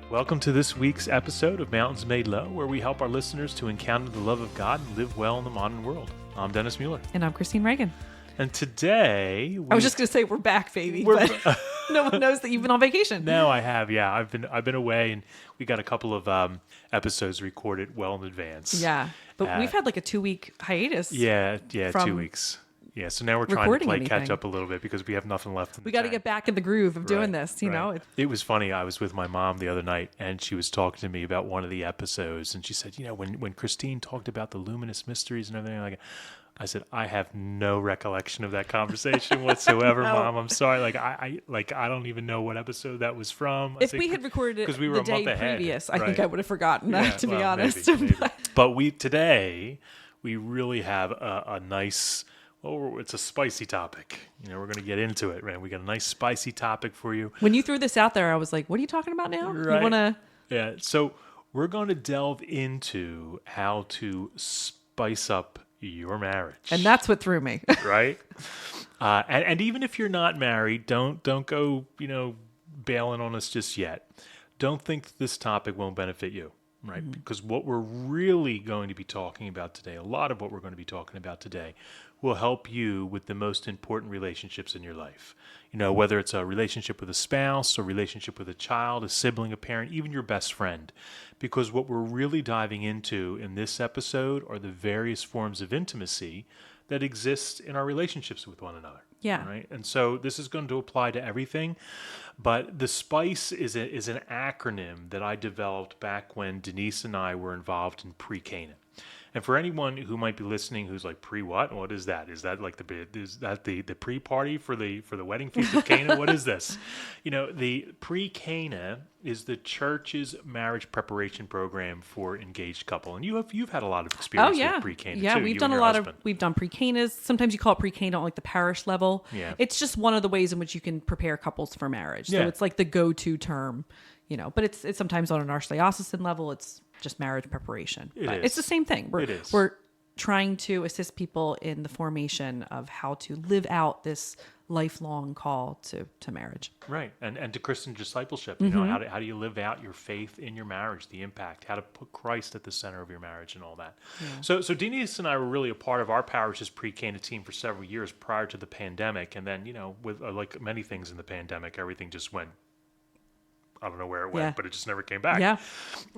Welcome to this week's episode of Mountains Made Low, where we help our listeners to encounter the love of God and live well in the modern world. I'm Dennis Mueller. And I'm Christine Reagan. And today... I was just going to say we're back, baby, but no one knows that you've been on vacation. No, I have, yeah. I've been away, and we got a couple of episodes recorded well in advance. Yeah, but we've had like a 2-week hiatus. Yeah, 2 weeks. Yeah, so now we're trying to play catch up a little bit because we have nothing left in the We got to tank. get back in the groove of doing this, you know? It was funny. I was with my mom the other night, and she was talking to me about one of the episodes, and she said, you know, when Christine talked about the luminous mysteries and everything, I said, I have no recollection of that conversation whatsoever, No. Mom. I'm sorry. I don't even know what episode that was from. If we had recorded it the day previous, I think I would have forgotten that, to be honest. Maybe. But today, we really have a nice... Oh, it's a spicy topic. You know, we're going to get into it, right? We got a nice spicy topic for you. When you threw this out there, I was like, what are you talking about now? Right. You want to... Yeah, so we're going to delve into how to spice up your marriage. And that's what threw me. Right? And even if you're not married, don't go, bailing on us just yet. Don't think this topic won't benefit you. Right, mm-hmm. Because what we're really going to be talking about today, a lot of what we're going to be talking about today, will help you with the most important relationships in your life. You know, whether it's a relationship with a spouse, a relationship with a child, a sibling, a parent, even your best friend. Because what we're really diving into in this episode are the various forms of intimacy that exist in our relationships with one another. Yeah. Right. And so this is going to apply to everything. But the SPICE is an acronym that I developed back when Denise and I were involved in pre-Cana. And for anyone who might be listening who's like, pre-what? What is that? Is that like the pre-party for the wedding feast of Cana? What is this? You know, the pre-Cana is the church's marriage preparation program for engaged couple. And you've had a lot of experience with pre-Cana yeah, too. We've done pre-Canas. Sometimes you call it pre-Cana on like the parish level. Yeah. It's just one of the ways in which you can prepare couples for marriage. So it's like the go-to term, but it's sometimes on an archdiocesan level, it's just marriage preparation. It's the same thing. We're trying to assist people in the formation of how to live out this lifelong call to marriage. Right. And to Christian discipleship, Mm-hmm. How do you live out your faith in your marriage, the impact, how to put Christ at the center of your marriage and all that. Yeah. So Denise and I were really a part of our parish's pre-Cana team for several years prior to the pandemic. And then, with like many things in the pandemic, everything just went, I don't know where it went, but it just never came back. Yeah.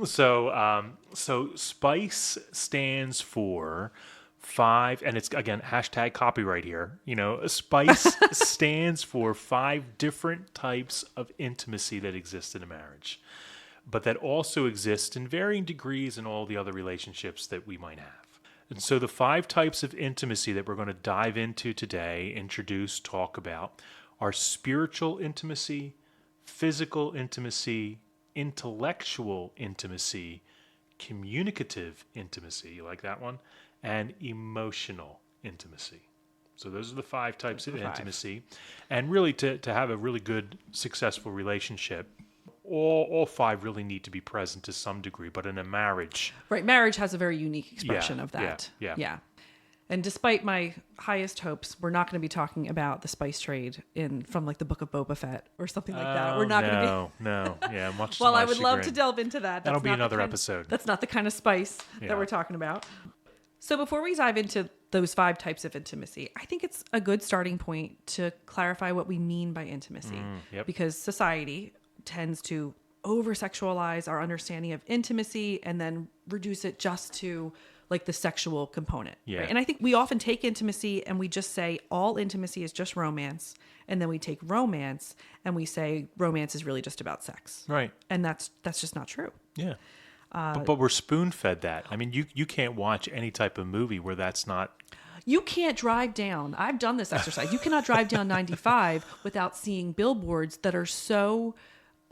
So SPICE stands for 5, and it's, again, hashtag copyright here. SPICE stands for 5 different types of intimacy that exist in a marriage, but that also exist in varying degrees in all the other relationships that we might have. And so the 5 types of intimacy that we're going to dive into today, introduce, talk about, are spiritual intimacy, physical intimacy, intellectual intimacy, communicative intimacy, you like that one, and emotional intimacy. So those are the 5 types of intimacy. And really to have a really good, successful relationship, all 5 really need to be present to some degree, but in a marriage... Right, marriage has a very unique expression of that. Yeah. And despite my highest hopes, we're not going to be talking about the spice trade from like the Book of Boba Fett or something like that. We're not going to be. No. Yeah, much. Well, I would love to delve into that. That'll be another episode. That's not the kind of spice that we're talking about. So before we dive into those 5 types of intimacy, I think it's a good starting point to clarify what we mean by intimacy. Because society tends to over-sexualize our understanding of intimacy and then reduce it just to like the sexual component. Yeah. Right? And I think we often take intimacy and we just say all intimacy is just romance. And then we take romance and we say romance is really just about sex. Right. And that's just not true. Yeah. But we're spoon-fed that. I mean, you can't watch any type of movie where that's not... You can't drive down. I've done this exercise. You cannot drive down 95 without seeing billboards that are so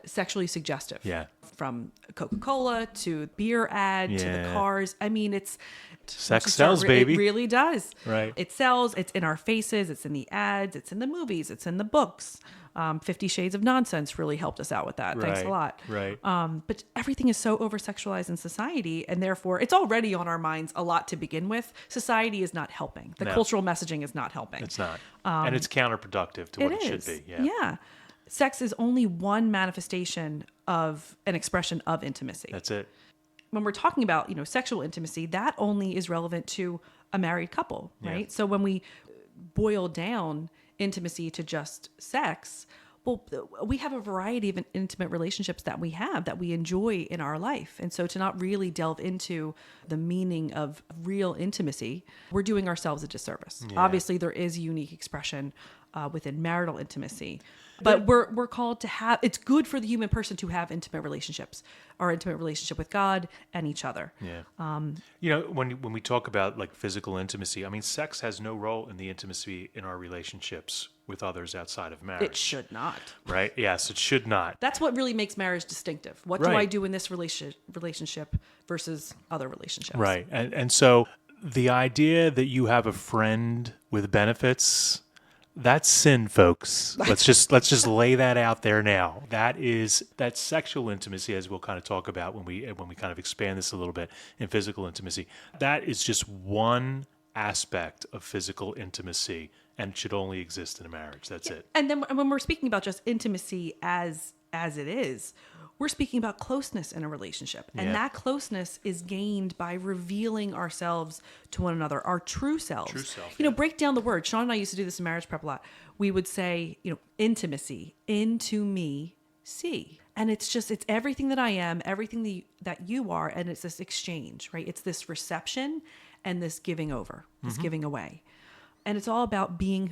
sexually suggestive. Yeah. From Coca-Cola to beer ad to the cars. I mean, it's... Sex sells, baby. It really does. Right. It sells. It's in our faces. It's in the ads. It's in the movies. It's in the books. 50 Shades of Nonsense really helped us out with that. Thanks a lot. Right. But everything is so over-sexualized in society, and therefore it's already on our minds a lot to begin with. Society is not helping. The cultural messaging is not helping. It's not. And it's counterproductive to what it should be. Yeah. Sex is only one manifestation of an expression of intimacy. That's it. When we're talking about, sexual intimacy, that only is relevant to a married couple, right? Yeah. So when we boil down intimacy to just sex, well, we have a variety of intimate relationships that we enjoy in our life. And so to not really delve into the meaning of real intimacy, we're doing ourselves a disservice. Yeah. Obviously, there is a unique expression within marital intimacy. But we're called to have, it's good for the human person to have intimate relationships, our intimate relationship with God and each other. Yeah. When we talk about like physical intimacy, I mean, sex has no role in the intimacy in our relationships with others outside of marriage. It should not. Right? Yes, it should not. That's what really makes marriage distinctive. What do Right. I do in this relationship versus other relationships? Right. And so the idea that you have a friend with benefits, that's sin, folks. Let's just lay that out there now. That's sexual intimacy, as we'll kind of talk about when we kind of expand this a little bit in physical intimacy. That is just one aspect of physical intimacy, and it should only exist in a marriage. That's it. And then when we're speaking about just intimacy as it is, we're speaking about closeness in a relationship. And that closeness is gained by revealing ourselves to one another, our true selves. True self, Break down the word. Sean and I used to do this in marriage prep a lot. We would say, intimacy, into me, see. And it's everything that I am, everything that you are, and it's this exchange, right? It's this reception and this giving over, this giving away. And it's all about being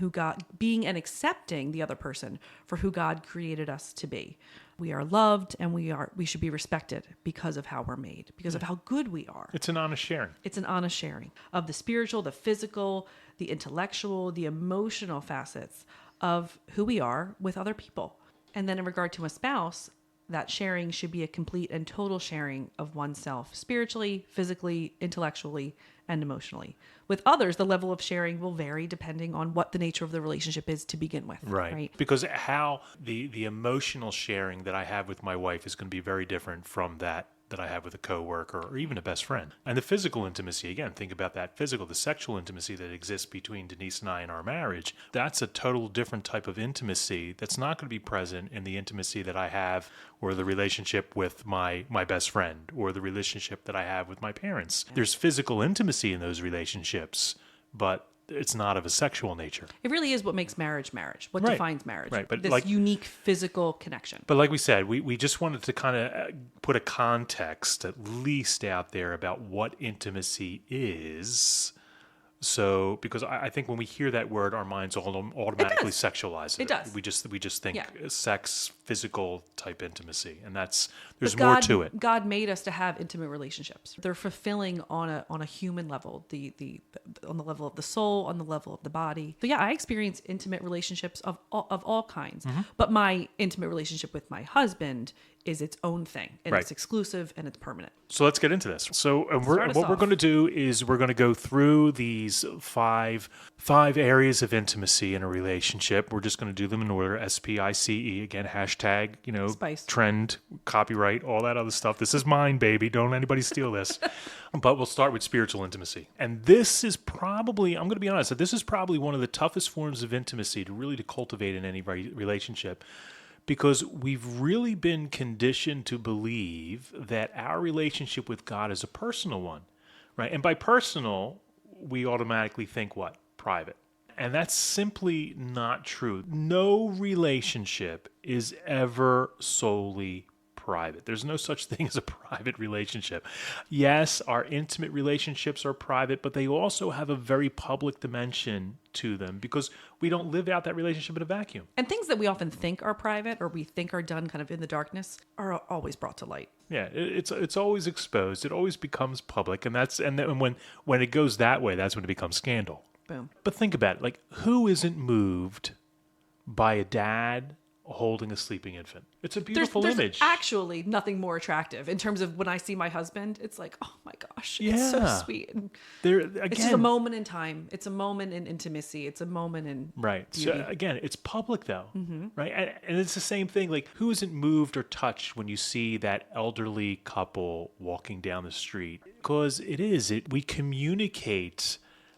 and accepting the other person for who God created us to be. We are loved and we should be respected because of how we're made, because of how good we are. It's an honest sharing. It's an honest sharing of the spiritual, the physical, the intellectual, the emotional facets of who we are with other people. And then in regard to a spouse, that sharing should be a complete and total sharing of oneself spiritually, physically, intellectually, and emotionally. With others, the level of sharing will vary depending on what the nature of the relationship is to begin with. Right. Because how the emotional sharing that I have with my wife is going to be very different from that I have with a coworker or even a best friend. And the physical intimacy, again, think about that the sexual intimacy that exists between Denise and I in our marriage. That's a total different type of intimacy that's not going to be present in the intimacy that I have or the relationship with my best friend or the relationship that I have with my parents. There's physical intimacy in those relationships, but it's not of a sexual nature. It really is what makes marriage. What defines marriage. Right. But this unique physical connection. But like we said, we just wanted to kind of put a context at least out there about what intimacy is. So, because I think when we hear that word, our minds automatically sexualize it. It does. We just think sex, physical type intimacy, and there's But more to it. God made us to have intimate relationships. They're fulfilling on a human level, on the level of the soul, on the level of the body. So I experience intimate relationships of all kinds. Mm-hmm. But my intimate relationship with my husband is its own thing, and Right. it's exclusive and it's permanent. So let's get into this. So what we're off. going to do is we're going to go through these five areas of intimacy in a relationship. We're just going to do them in order. S.P.I.C.E. Again, hashtag, Spice. trend, copyright, all that other stuff. This is mine, baby. Don't anybody steal this. But we'll start with spiritual intimacy. And this is probably, I'm going to be honest, this is probably one of the toughest forms of intimacy to cultivate in any relationship. Because we've really been conditioned to believe that our relationship with God is a personal one, right? And by personal, we automatically think what? Private. And that's simply not true. No relationship is ever solely private. There's no such thing as a private relationship. Yes, our intimate relationships are private, but they also have a very public dimension to them because we don't live out that relationship in a vacuum. And things that we often think are private or we think are done kind of in the darkness are always brought to light. Yeah, it's always exposed. It always becomes public, and then when it goes that way, that's when it becomes scandal. Boom. But think about it. Like, who isn't moved by a dad holding a sleeping infant? It's a beautiful image. There's actually nothing more attractive in terms of when I see my husband. It's like, oh my gosh, it's so sweet. And it's just a moment in time. It's a moment in intimacy. It's a moment in beauty. So again, it's public though, right? And it's the same thing. Like, who isn't moved or touched when you see that elderly couple walking down the street? Because we communicate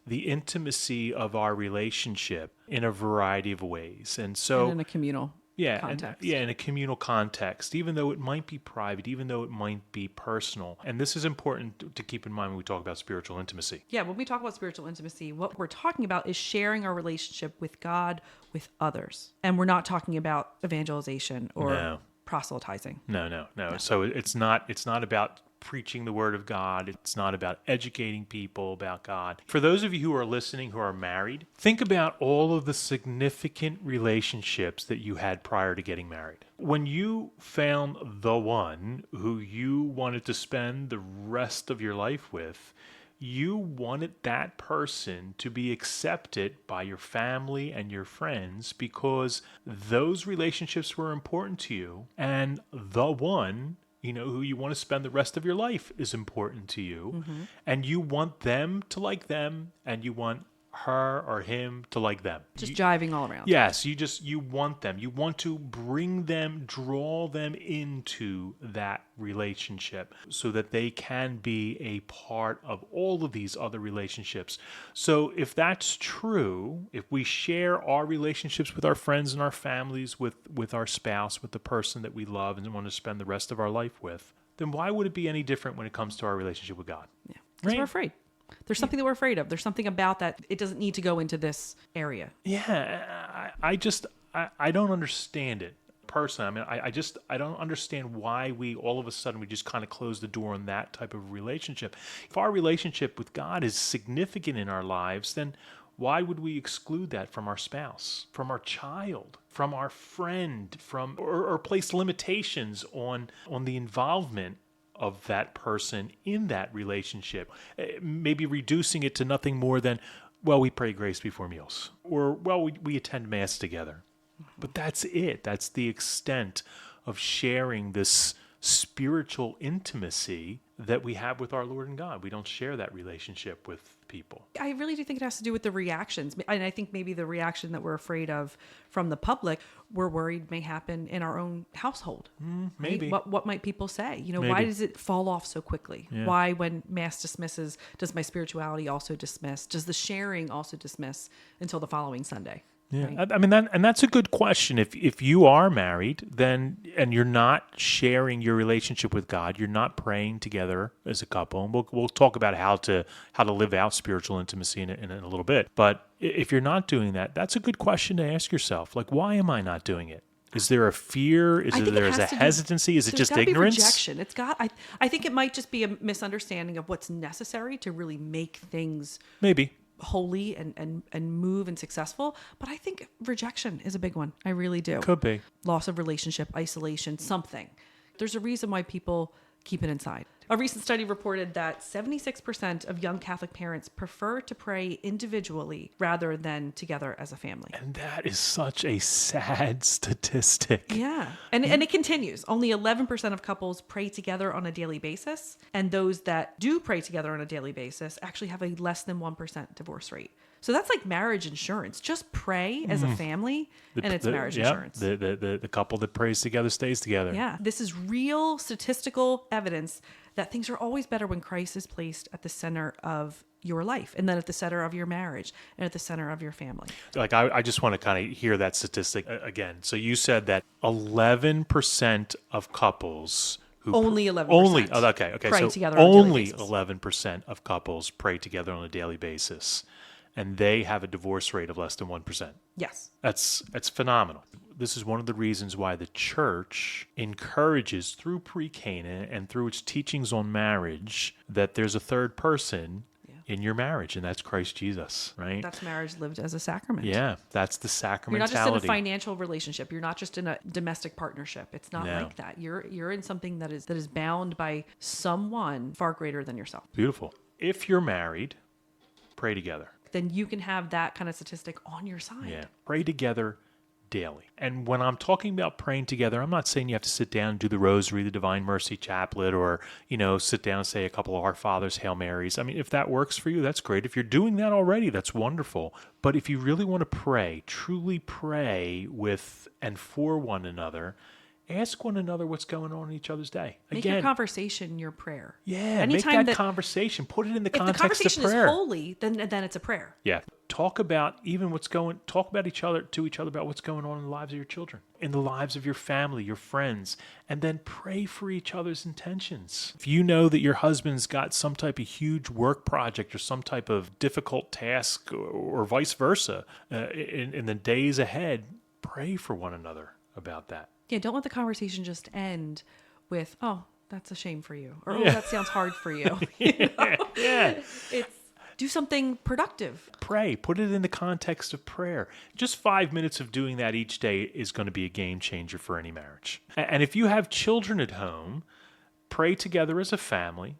the intimacy of our relationship in a variety of ways. And so in a communal context. In a communal context, even though it might be private, even though it might be personal. And this is important to keep in mind when we talk about spiritual intimacy. Yeah, when we talk about spiritual intimacy, what we're talking about is sharing our relationship with God, with others. And we're not talking about evangelization or proselytizing. No. So it's not about preaching the word of God. It's not about educating people about God. For those of you who are listening who are married, think about all of the significant relationships that you had prior to getting married. When you found the one who you wanted to spend the rest of your life with, you wanted that person to be accepted by your family and your friends because those relationships were important to you, and the one who you want to spend the rest of your life is important to you, and you want them to like them, and you want her or him to like them. Just jiving all around. Yes, you want them. You want to bring them, draw them into that relationship so that they can be a part of all of these other relationships. So if that's true, if we share our relationships with our friends and our families, with our spouse, with the person that we love and want to spend the rest of our life with, then why would it be any different when it comes to our relationship with God? Yeah, because we're afraid. There's something that we're afraid of. There's something about that. It doesn't need to go into this area. Yeah, I don't understand it personally. I mean, I don't understand why we all of a sudden we just kind of close the door on that type of relationship. If our relationship with God is significant in our lives, then why would we exclude that from our spouse, from our child, from our friend, or place limitations on the involvement of that person in that relationship, maybe reducing it to nothing more than, well, we pray grace before meals, or, well, we attend Mass together. But that's it. That's the extent of sharing this spiritual intimacy that we have with our Lord and God. We don't share that relationship with people. I really do think it has to do with the reactions. And I think maybe the reaction that we're afraid of from the public, we're worried may happen in our own household. Maybe. Right? What might people say? Maybe. Why does it fall off so quickly? Yeah. Why, when Mass dismisses, does my spirituality also dismiss? Does the sharing also dismiss until the following Sunday? Yeah, Right? I mean, that's a good question. If you are married, then, and you're not sharing your relationship with God, you're not praying together as a couple, and we'll talk about how to live out spiritual intimacy in a little bit. But if you're not doing that, that's a good question to ask yourself. Like, why am I not doing it? Is there a fear? Is there a hesitancy? Is it just ignorance? Rejection. I think it might just be a misunderstanding of what's necessary to really make things maybe holy and move and successful. But I think rejection is a big one. I really do. Could be. Loss of relationship, isolation, something. There's a reason why people keep it inside. A recent study reported that 76% of young Catholic parents prefer to pray individually rather than together as a family. And that is such a sad statistic. Yeah. And it continues. Only 11% of couples pray together on a daily basis. And those that do pray together on a daily basis actually have a less than 1% divorce rate. So that's like marriage insurance. Just pray as a family, and it's marriage insurance. The couple that prays together stays together. Yeah. This is real statistical evidence that things are always better when Christ is placed at the center of your life, and then at the center of your marriage, and at the center of your family. Like, I just want to kind of hear that statistic again. So you said that 11% of couples who only 11%. Okay. Pray So together on a daily only basis. 11% of couples pray together on a daily basis, and they have a divorce rate of less than 1%. Yes. That's phenomenal. This is one of the reasons why the church encourages, through pre-Cana and through its teachings on marriage, that there's a third person in your marriage, and that's Christ Jesus, right? That's marriage lived as a sacrament. Yeah, that's the sacramentality. You're not just in a financial relationship. You're not just in a domestic partnership. It's not like that. You're in something that is bound by someone far greater than yourself. Beautiful. If you're married, pray together. Then you can have that kind of statistic on your side. Yeah, pray together daily. And when I'm talking about praying together, I'm not saying you have to sit down and do the rosary, the Divine Mercy Chaplet, or, sit down and say a couple of Our Fathers, Hail Marys. I mean, if that works for you, that's great. If you're doing that already, that's wonderful. But if you really want to pray, truly pray with and for one another, Ask one another what's going on in each other's day. Make your conversation your prayer. Yeah, Anytime make that conversation. Put it in the context of prayer. If the conversation is holy, then it's a prayer. Yeah. Talk about each other about what's going on in the lives of your children, in the lives of your family, your friends, and then pray for each other's intentions. If you know that your husband's got some type of huge work project or some type of difficult task or vice versa in the days ahead, pray for one another about that. Yeah, don't let the conversation just end with, oh, that's a shame for you. Or, oh, that sounds hard for you. Yeah. It's do something productive. Pray. Put it in the context of prayer. Just 5 minutes of doing that each day is going to be a game changer for any marriage. And if you have children at home, pray together as a family.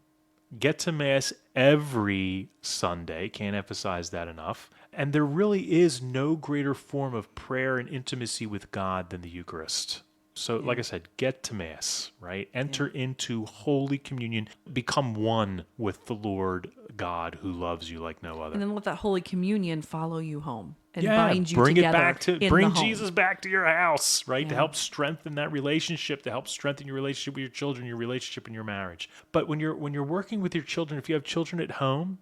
Get to Mass every Sunday. Can't emphasize that enough. And there really is no greater form of prayer and intimacy with God than the Eucharist. So, like I said, get to Mass, right? Enter into Holy Communion. Become one with the Lord God who loves you like no other. And then let that Holy Communion follow you home and bind you together. Bring Jesus back to your house, right? To help strengthen that relationship, to help strengthen your relationship with your children, your relationship in your marriage. But when you're working with your children, if you have children at home,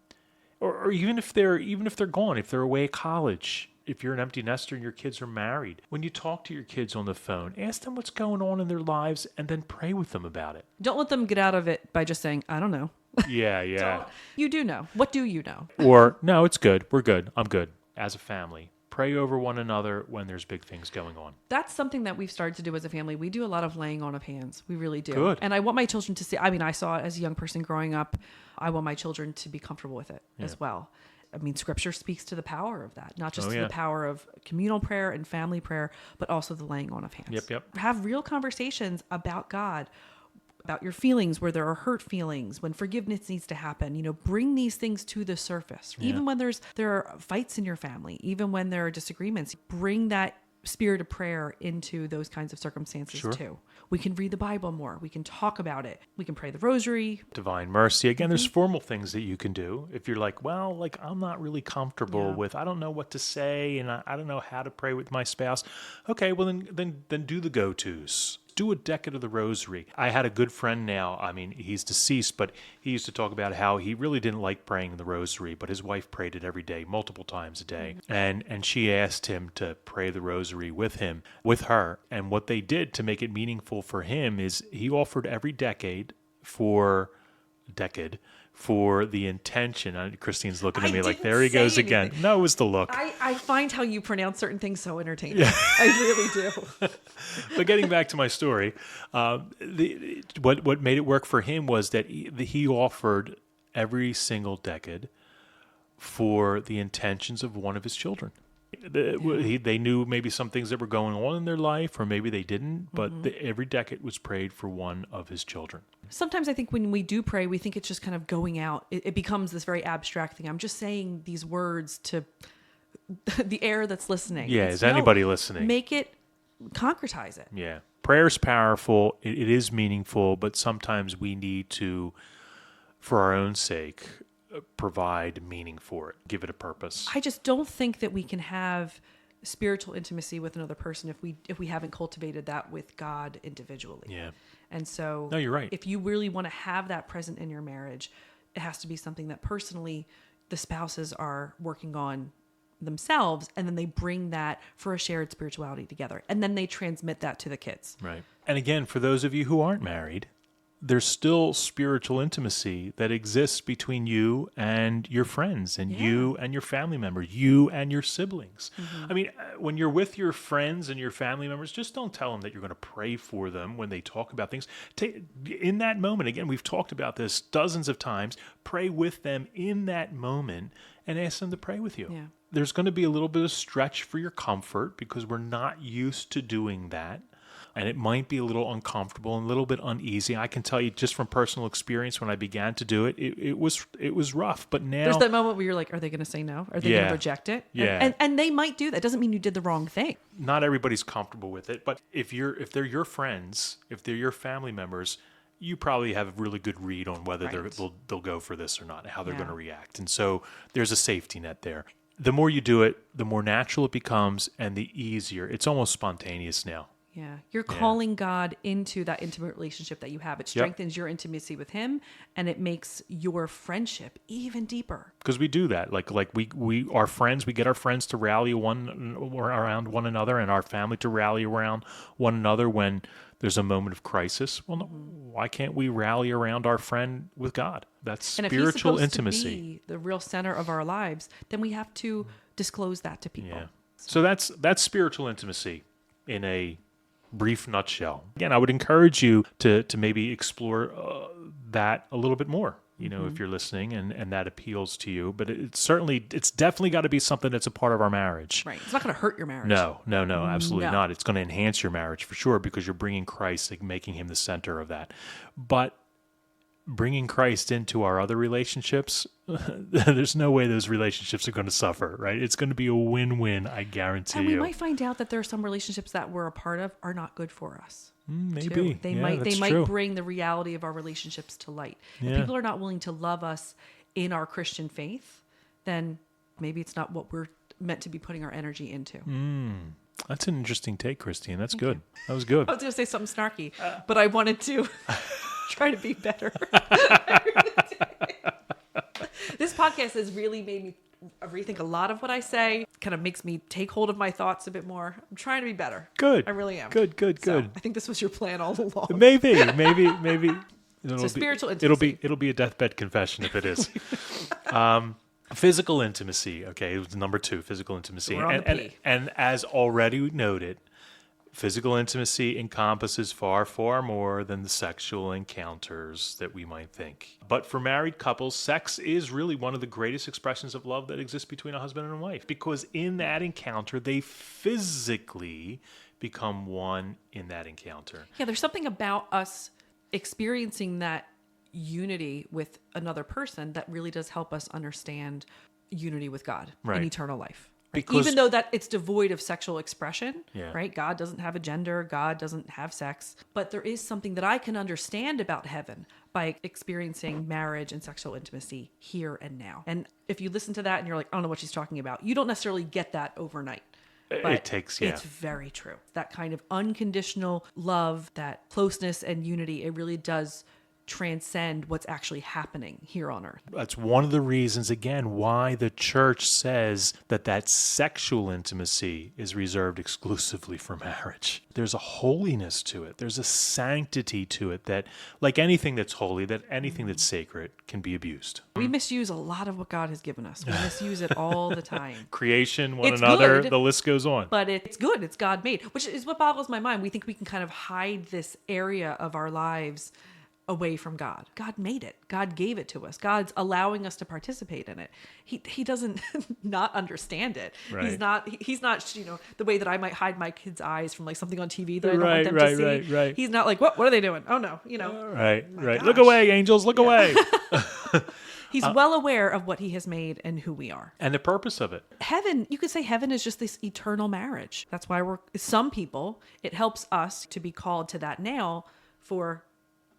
or even if they're gone, if they're away at college, if you're an empty nester and your kids are married, when you talk to your kids on the phone, ask them what's going on in their lives and then pray with them about it. Don't let them get out of it by just saying, I don't know. Yeah. You do know. What do you know? Or, no, it's good. We're good. I'm good. As a family, pray over one another when there's big things going on. That's something that we've started to do as a family. We do a lot of laying on of hands. We really do. Good. And I want my children to see, I saw it as a young person growing up. I want my children to be comfortable with it as well. I mean, Scripture speaks to the power of that, not just to the power of communal prayer and family prayer, but also the laying on of hands. Yep. Have real conversations about God, about your feelings where there are hurt feelings, when forgiveness needs to happen. Bring these things to the surface. Yeah. Even when there are fights in your family, even when there are disagreements, bring that spirit of prayer into those kinds of circumstances too. We can read the Bible more. We can talk about it. We can pray the rosary. Divine Mercy. Again, there's formal things that you can do. If you're like, I'm not really comfortable with, I don't know what to say, and I don't know how to pray with my spouse. Okay, well then do the go-tos. Do a decade of the rosary. I had a good friend now. I mean, he's deceased, but he used to talk about how he really didn't like praying the rosary, but his wife prayed it every day, multiple times a day. And she asked him to pray the rosary with her. And what they did to make it meaningful for him is he offered every decade for the intention. Christine's looking at me like, there he goes again. No, it was the look. I find how you pronounce certain things so entertaining. Yeah. I really do. But getting back to my story, what made it work for him was that he offered every single decade for the intentions of one of his children. They knew maybe some things that were going on in their life, or maybe they didn't, but every decade was prayed for one of his children. Sometimes I think when we do pray, we think it's just kind of going out. It becomes this very abstract thing. I'm just saying these words to the air that's listening. Yeah, is anybody listening? Make it, concretize it. Yeah. Prayer is powerful. It is meaningful, but sometimes we need to, for our own sake, provide meaning for it, give it a purpose. I just don't think that we can have spiritual intimacy with another person if we haven't cultivated that with God individually. Yeah. And so no, you're right. If you really want to have that present in your marriage, it has to be something that personally the spouses are working on themselves, and then they bring that for a shared spirituality together, and then they transmit that to the kids. Right. And again, for those of you who aren't married, there's still spiritual intimacy that exists between you and your friends and you and your family members, you and your siblings. Mm-hmm. I mean, when you're with your friends and your family members, just don't tell them that you're going to pray for them when they talk about things. In that moment, again, we've talked about this dozens of times, pray with them in that moment and ask them to pray with you. Yeah. There's going to be a little bit of stretch for your comfort because we're not used to doing that. And it might be a little uncomfortable and a little bit uneasy. I can tell you just from personal experience when I began to do it, it was rough. But now there's that moment where you're like, are they going to say no? Are they going to reject it? Yeah. And they might do that. Doesn't mean you did the wrong thing. Not everybody's comfortable with it. But if they're your friends, if they're your family members, you probably have a really good read on whether they'll go for this or not, how they're going to react. And so there's a safety net there. The more you do it, the more natural it becomes and the easier. It's almost spontaneous now. Yeah. You're calling God into that intimate relationship that you have. It strengthens your intimacy with him, and it makes your friendship even deeper. Because we do that. Like we our friends, we get our friends to rally around one another, and our family to rally around one another when there's a moment of crisis. Well, no, why can't we rally around our friend with God? That's spiritual intimacy. And if he's supposed to be the real center of our lives, then we have to disclose that to people. Yeah. So that's spiritual intimacy in a brief nutshell. Again, I would encourage you to maybe explore that a little bit more, if you're listening and that appeals to you. But it's definitely got to be something that's a part of our marriage. Right. It's not going to hurt your marriage. No, absolutely not. It's going to enhance your marriage for sure, because you're bringing Christ, like making him the center of that. But bringing Christ into our other relationships, there's no way those relationships are going to suffer, right? It's going to be a win-win, I guarantee you. And we might find out that there are some relationships that we're a part of are not good for us. Maybe. Too. They might bring the reality of our relationships to light. If people are not willing to love us in our Christian faith, then maybe it's not what we're meant to be putting our energy into. That's an interesting take, Christine. That's good. That was good. I was going to say something snarky, but I wanted to try to be better. This podcast has really made me rethink a lot of what I say. Kind of makes me take hold of my thoughts a bit more. I'm trying to be better. Good. I really am. Good. So, I think this was your plan all along. Maybe. So spiritual intimacy. It'll be a deathbed confession if it is. Physical intimacy. Okay, it was number 2. Physical intimacy, We're on the P. and as already noted, physical intimacy encompasses far, far more than the sexual encounters that we might think. But for married couples, sex is really one of the greatest expressions of love that exists between a husband and a wife, because in that encounter, they physically become one in that encounter. Yeah, there's something about us experiencing that unity with another person that really does help us understand unity with God and eternal life. Because, even though that it's devoid of sexual expression, right? God doesn't have a gender. God doesn't have sex. But there is something that I can understand about heaven by experiencing marriage and sexual intimacy here and now. And if you listen to that and you're like, I don't know what she's talking about, you don't necessarily get that overnight. But it takes, it's very true. That kind of unconditional love, that closeness and unity, it really does transcend what's actually happening here on earth. That's one of the reasons, again, why the church says that sexual intimacy is reserved exclusively for marriage. There's a holiness to it. There's a sanctity to it that, like anything that's holy, that anything that's sacred can be abused. We misuse a lot of what God has given us. We misuse it all the time. Creation, one another, good, the list goes on. But it's good. It's God-made, which is what boggles my mind. We think we can kind of hide this area of our lives away from God. God made it. God gave it to us. God's allowing us to participate in it. He doesn't not understand it. Right. He's not the way that I might hide my kids' eyes from like something on TV that I don't want them to see. Right. He's not like, what are they doing? Oh no, Right. Gosh. Look away, angels, look away. He's well aware of what he has made and who we are. And the purpose of it. Heaven, you could say heaven is just this eternal marriage. That's why some people, it helps us to be called to that now for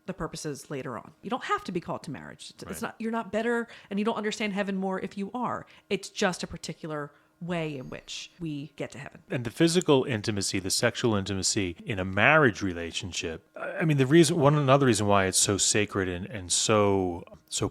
the purposes later on. You don't have to be called to marriage. It's not, you're not better and you don't understand heaven more if you are. It's just a particular way in which we get to heaven. And the physical intimacy, the sexual intimacy in a marriage relationship, I mean, another reason why it's so sacred and so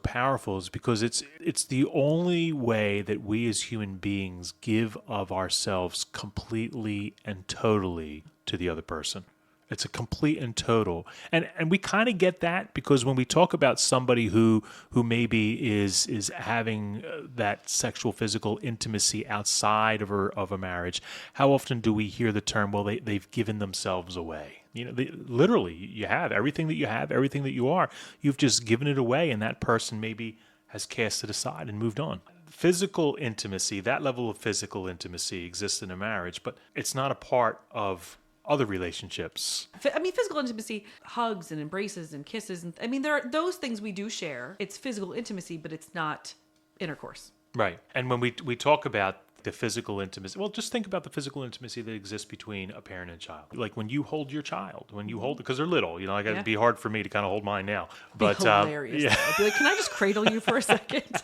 powerful is because it's the only way that we as human beings give of ourselves completely and totally to the other person. It's a complete and total. And we kind of get that because when we talk about somebody who maybe is having that sexual physical intimacy outside of a marriage, how often do we hear the term, well, they've given themselves away? Literally, you have everything that you are. You've just given it away, and that person maybe has cast it aside and moved on. Physical intimacy, that level of physical intimacy exists in a marriage, but it's not a part of other relationships. I mean, physical intimacy, hugs and embraces and kisses. And I mean, there are those things we do share. It's physical intimacy, but it's not intercourse. Right. And when we talk about the physical intimacy, well, just think about the physical intimacy that exists between a parent and child. Like when you hold your child, because they're little, it'd be hard for me to kind of hold mine now. But hilarious. I'd be like, can I just cradle you for a second?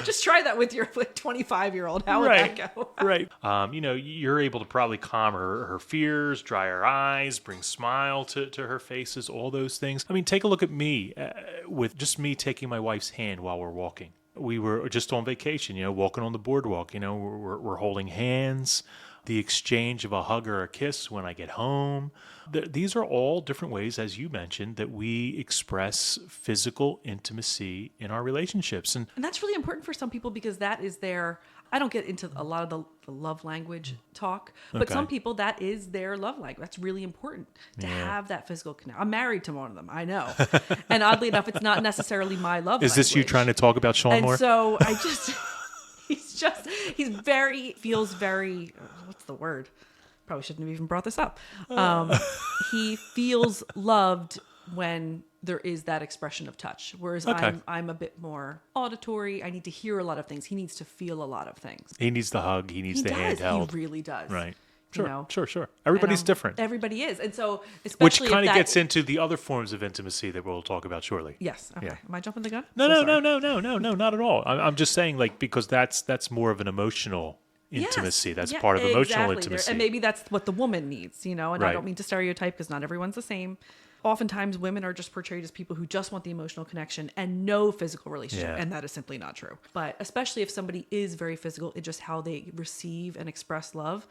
Just try that with your 25-year-old. How would Right. that go? Right. You're able to probably calm her fears, dry her eyes, bring smile to her faces, all those things. I mean, take a look at me with just me taking my wife's hand while we're walking. We were just on vacation, walking on the boardwalk. We're holding hands. The exchange of a hug or a kiss when I get home. These are all different ways, as you mentioned, that we express physical intimacy in our relationships. And that's really important for some people because that is their, I don't get into a lot of the love language talk, but some people, that is their love language. That's really important to have that physical connection. I'm married to one of them, I know. And oddly enough, it's not necessarily my love language. Is this you trying to talk about Sean and more? So I just... feels very, what's the word? Probably shouldn't have even brought this up. He feels loved when there is that expression of touch. Whereas I'm a bit more auditory. I need to hear a lot of things. He needs to feel a lot of things. He needs the hug. He needs the handheld. He really does. Right. Sure, sure. Everybody's different. Everybody is. And so, which kind of gets into the other forms of intimacy that we'll talk about shortly. Yes. Okay. Yeah. Am I jumping the gun? No, not at all. I'm just saying, because that's more of an emotional intimacy. That's part of emotional intimacy. And maybe that's what the woman needs, and I don't mean to stereotype because not everyone's the same. Oftentimes, women are just portrayed as people who just want the emotional connection and no physical relationship, and that is simply not true. But especially if somebody is very physical in just how they receive and express love,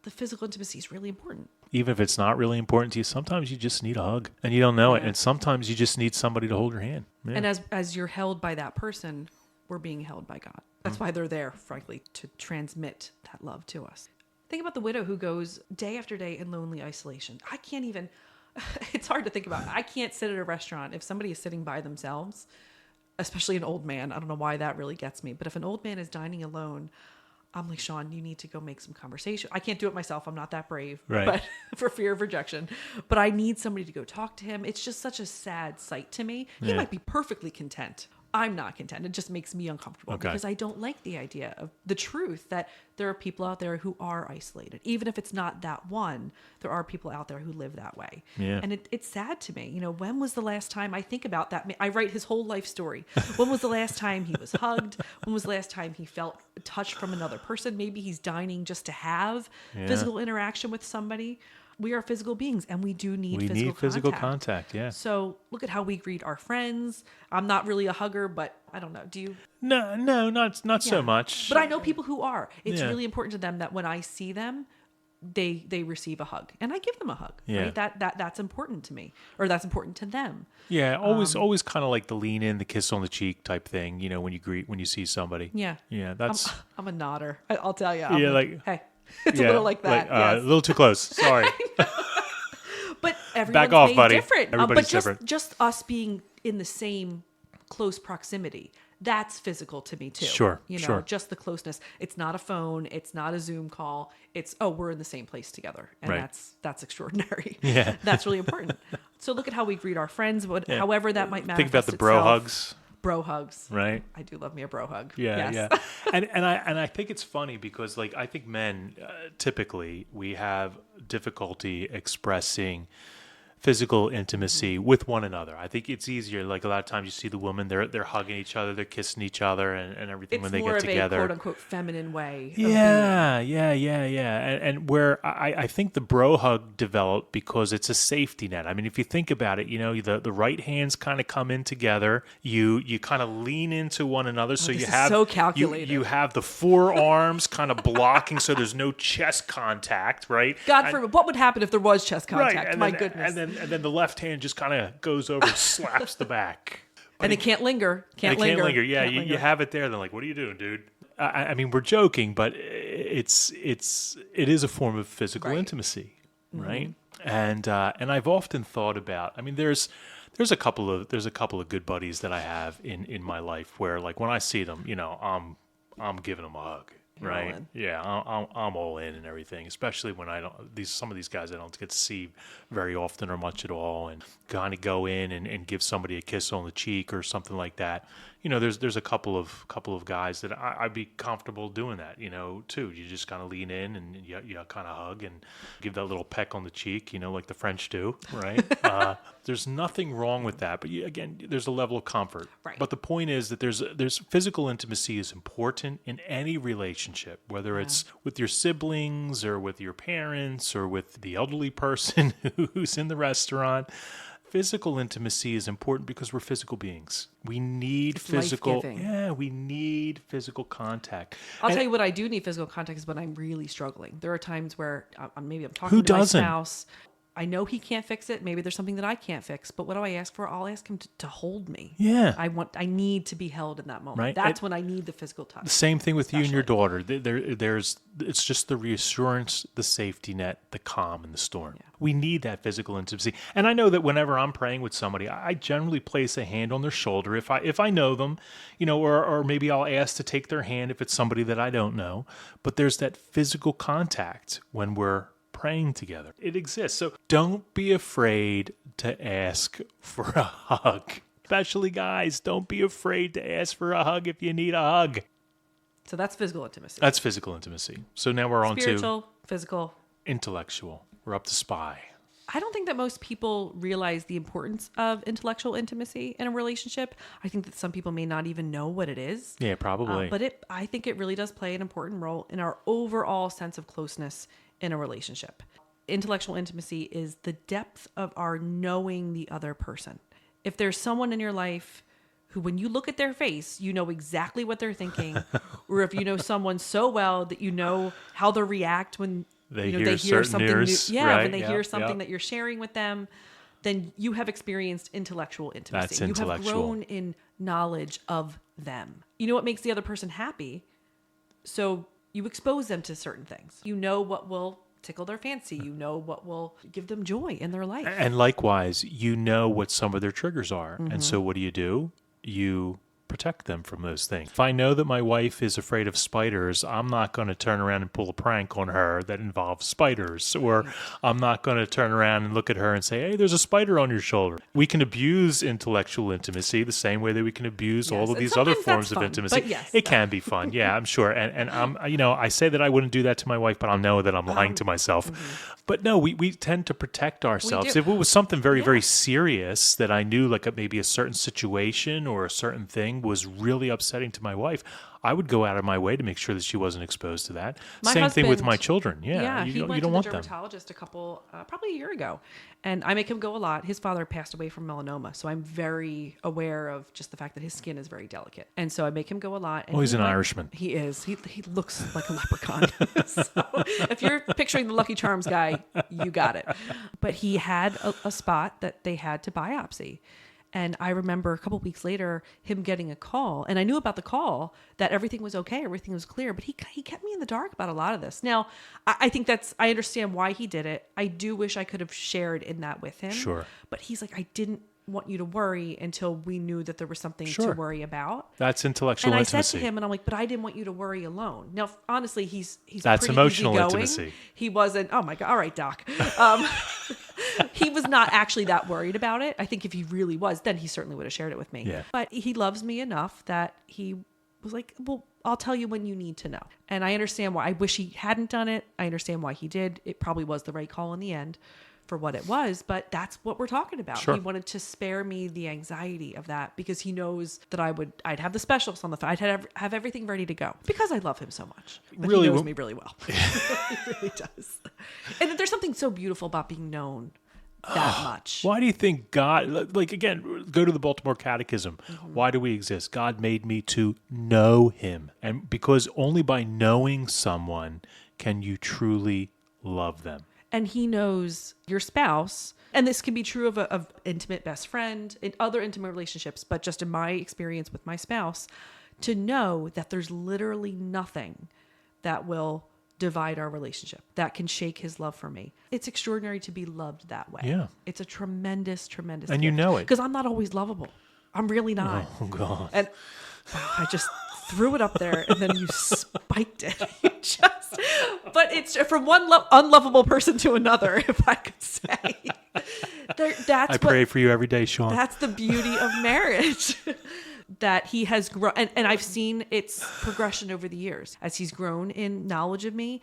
the physical intimacy is really important. Even if it's not really important to you, sometimes you just need a hug and you don't know it. And sometimes you just need somebody to hold your hand. Yeah. And as you're held by that person, we're being held by God. That's why they're there, frankly, to transmit that love to us. Think about the widow who goes day after day in lonely isolation. I can't even, it's hard to think about. I can't sit at a restaurant if somebody is sitting by themselves, especially an old man. I don't know why that really gets me. But if an old man is dining alone, I'm like, Sean, you need to go make some conversation. I can't do it myself. I'm not that brave, but for fear of rejection. But I need somebody to go talk to him. It's just such a sad sight to me. He might be perfectly content. I'm not content. It just makes me uncomfortable because I don't like the idea of the truth that there are people out there who are isolated. Even if it's not that one, there are people out there who live that way. Yeah. And it's sad to me. When was the last time I think about that? I write his whole life story. When was the last time he was hugged? When was the last time he felt touched from another person? Maybe he's dining just to have physical interaction with somebody. We are physical beings and we do need physical contact. Yeah. So look at how we greet our friends. I'm not really a hugger, but I don't know. Do you? No, not so much. But I know people who are. It's really important to them that when I see them, they receive a hug and I give them a hug. Yeah. Right? That's important to me, or that's important to them. Yeah. Always kind of like the lean in, the kiss on the cheek type thing. When you see somebody. Yeah. Yeah. I'm a nodder. I'll tell you. Hey. It's a little like that. A little too close. Sorry. But everyone's back off, buddy. Different. Everybody's but different. Just us being in the same close proximity, that's physical to me too. Sure. Just the closeness. It's not a phone. It's not a Zoom call. It's we're in the same place together, and that's extraordinary. Yeah. That's really important. So look at how we greet our friends. However that might manifest. Think about the bro hugs. Bro hugs, right? I do love me a bro hug. Yeah, yes. yeah. And I think it's funny because I think men typically we have difficulty expressing physical intimacy with one another. I think it's easier. Like a lot of times you see the women, they're hugging each other, they're kissing each other and everything when they get together. It's more of a quote unquote feminine way. Yeah. And where I think the bro hug developed because it's a safety net. I mean, if you think about it, the right hands kind of come in together. You kind of lean into one another. So you have so calculated. You have the forearms kind of blocking so there's no chest contact, right? God forbid. What would happen if there was chest contact? Right. Goodness. And then the left hand just kind of goes over and slaps the back. And it can't linger. Can't linger. Yeah, you have it there. They're like, what are you doing, dude? I mean, we're joking, but it is a form of physical intimacy, right? And I've often thought about, I mean, there's a couple of good buddies that I have in my life where, like, when I see them, I'm giving them a hug. You're right? all in. Yeah, I'm all in and everything, especially when some of these guys I don't get to see very often or much at all, and kind of go in and give somebody a kiss on the cheek or something like that. There's a couple of guys that I'd be comfortable doing that, too. You just kind of lean in and you kind of hug and give that little peck on the cheek, like the French do, right? There's nothing wrong with that, but again, there's a level of comfort. Right. But the point is that there's physical intimacy is important in any relationship, whether it's with your siblings or with your parents or with the elderly person who's in the restaurant. Physical intimacy is important because we're physical beings. We need It's physical. life-giving. Yeah, we need physical contact. I'll tell you what I do need physical contact is when I'm really struggling. There are times where maybe I'm talking Who to doesn't? my spouse. I know he can't fix it. Maybe there's something that I can't fix. But what do I ask for? I'll ask him to hold me. Yeah. I need to be held in that moment. Right. That's when I need the physical touch. The same thing with you and your daughter. It's just the reassurance, the safety net, the calm in the storm. Yeah. We need that physical intimacy. And I know that whenever I'm praying with somebody, I generally place a hand on their shoulder if I know them, or maybe I'll ask to take their hand if it's somebody that I don't know. But there's that physical contact when we're praying together. It exists. So don't be afraid to ask for a hug. Especially guys, don't be afraid to ask for a hug if you need a hug. So that's physical intimacy. That's physical intimacy. So now we're on to spiritual, physical, intellectual. We're up to S.P.I.C.E. I don't think that most people realize the importance of intellectual intimacy in a relationship. I think that some people may not even know what it is. Yeah, probably. But I think it really does play an important role in our overall sense of closeness in a relationship. Intellectual intimacy is the depth of our knowing the other person. If there's someone in your life who, when you look at their face, you know exactly what they're thinking, or if you know someone so well that you know how they'll react when they hear something news, new. Yeah, right? when they hear something that you're sharing with them, then you have experienced intellectual intimacy. That's intellectual. You have grown in knowledge of them. You know what makes the other person happy, so you expose them to certain things. You know what will tickle their fancy. You know what will give them joy in their life. And likewise, you know what some of their triggers are. Mm-hmm. And so what do? You protect them from those things. If I know that my wife is afraid of spiders, I'm not going to turn around and pull a prank on her that involves spiders. Or I'm not going to turn around and look at her and say, hey, there's a spider on your shoulder. We can abuse intellectual intimacy the same way that we can abuse all of these other forms of intimacy. Yes, it can be fun. Yeah, I'm sure. And I'm, I say that I wouldn't do that to my wife, but I know that I'm lying to myself. Mm-hmm. But no, we tend to protect ourselves. If it was something very, very serious that I knew, like maybe a certain situation or a certain thing was really upsetting to my wife, I would go out of my way to make sure that she wasn't exposed to that. Same thing with my children. Yeah, he went to the dermatologist probably a year ago, and I make him go a lot. His father passed away from melanoma, so I'm very aware of just the fact that his skin is very delicate, and so I make him go a lot. And he's an Irishman. He is. He looks like a leprechaun. So if you're picturing the Lucky Charms guy, you got it. But he had a spot that they had to biopsy. And I remember a couple of weeks later, him getting a call. And I knew about the call that everything was okay, everything was clear. But he kept me in the dark about a lot of this. Now, I think I understand why he did it. I do wish I could have shared in that with him. Sure. But he's like, I didn't want you to worry until we knew that there was something to worry about. That's intellectual intimacy. And I said to him, and I'm like, but I didn't want you to worry alone. Now, honestly, he's that's pretty emotional easygoing. Intimacy. He wasn't, oh my God, all right, doc. He was not actually that worried about it. I think if he really was, then he certainly would have shared it with me. Yeah. But he loves me enough that he was like, well, I'll tell you when you need to know. And I understand why. I wish he hadn't done it. I understand why he did. It probably was the right call in the end for what it was, but that's what we're talking about. Sure. He wanted to spare me the anxiety of that because he knows that I'd have the specialists on the phone. I'd have everything ready to go because I love him so much. But really, he knows me really well. He really does. And there's something so beautiful about being known that much. Why do you think God, like again, go to the Baltimore Catechism. Mm-hmm. Why do we exist? God made me to know him. And because only by knowing someone can you truly love them. And he knows your spouse, and this can be true of intimate best friend, in other intimate relationships, but just in my experience with my spouse, to know that there's literally nothing that will divide our relationship, that can shake his love for me. It's extraordinary to be loved that way. Yeah. It's a tremendous, tremendous And gift. you know it. Because I'm not always lovable. I'm really not. Oh, God. And I just threw it up there, and then you spiked it. But it's from one unlovable person to another, if I could say. I pray for you every day, Sean. That's the beauty of marriage. That he has grown, and I've seen its progression over the years. As he's grown in knowledge of me,